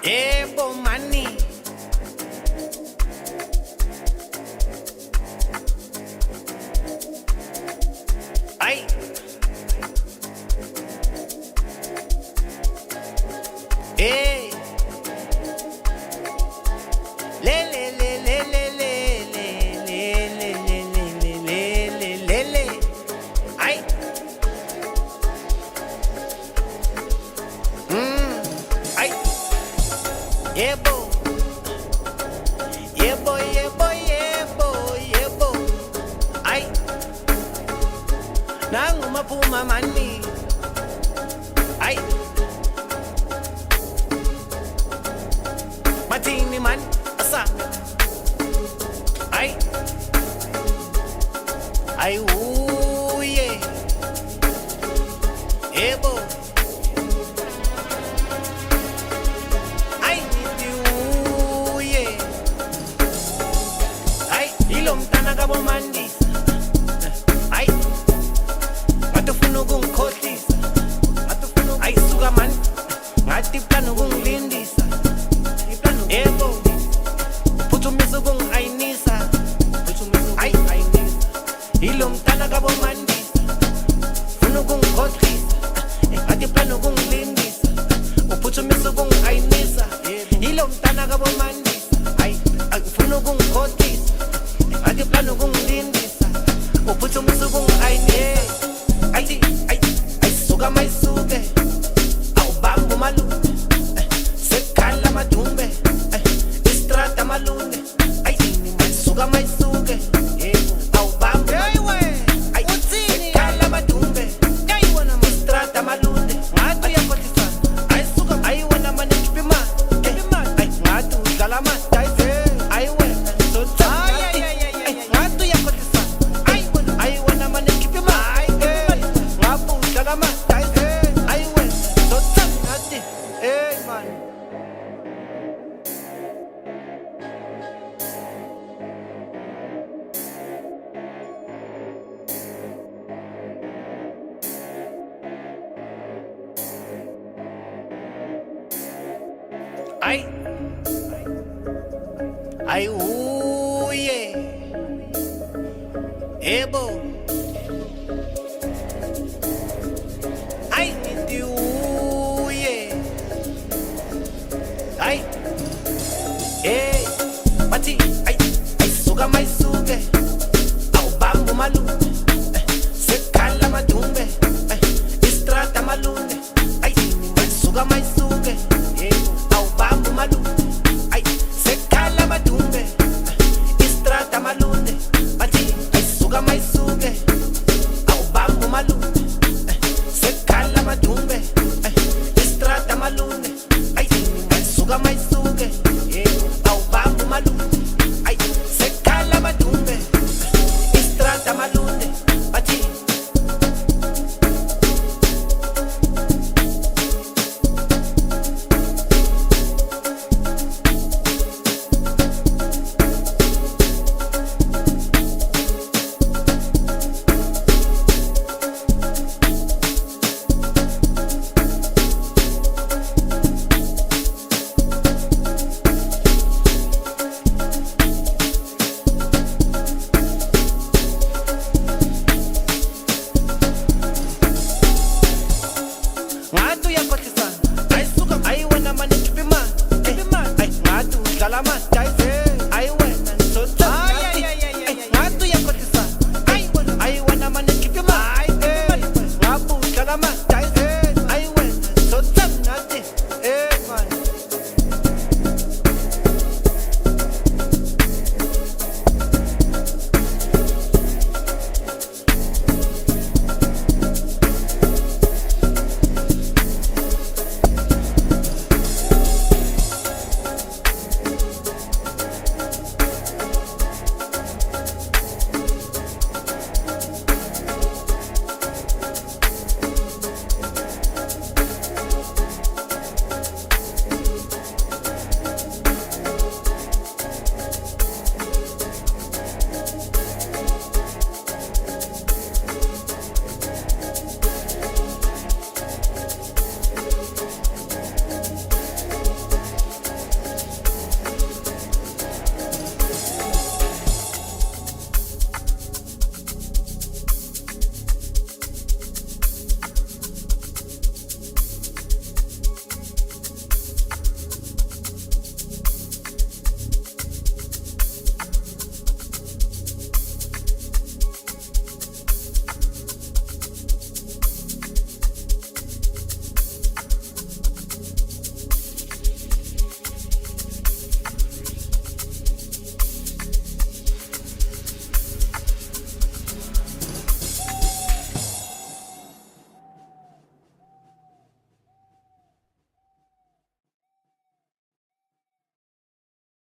Ebo money. Ay. Hey. Le le le le le le le le le le le le le le. Ay. Ay. Yebo. Yebo yebo yebo yebo. Ay. Nangu maphuma mani. Ay. Matini man asa. Ay. Ay uye. Yebo. Ay niti uye. Ay ilom tanaka bomandi. Ay. Matufuna ukungikhohlisa. Ay suka man. Ngathi plan ukungilindisa. Yebo. Uphuthumise ukungayinisa. Ay ayinisa. Ilo mntana kabomandisa. Funa ukungikhohlisa. Ngathi plan ukungilindisa. Uphuthumise ukungayinisa. Ilo mntana kabomandisa. Ay akufuna ukungikhohlisa. Ngathi plan ukungilindisa. Uphuthumise ukungayinisa. Ayi suka mayisuke. Awubamba umalume. Sekhala madumbe. Istrata malune. Ay suka mayisuke. Awubamba ay sekhala madumbe. Istrata malune. Ngathi uyakhohlisana. Ay suka ay wena manje khipha imali. Ay ngathi udlala amadayi. Ay wena sotha. Ngathi uyakhohlisana. Ay wena manje khipha imali. Ngathi udlala amadayi. Ay wena sotha ngathi. Hey man. Ay. Ay uye. Ebo. Ay niti uye. Ay. Hey. Mati. Ay suka mayisuke. Awubamba umalume. Sekhala madumbe. Istrata malune. Ay suka mayisuke. Awubamba umalume. Ay sekhala madumbe. Istrata malune. Mati. Ay suka mayisuke.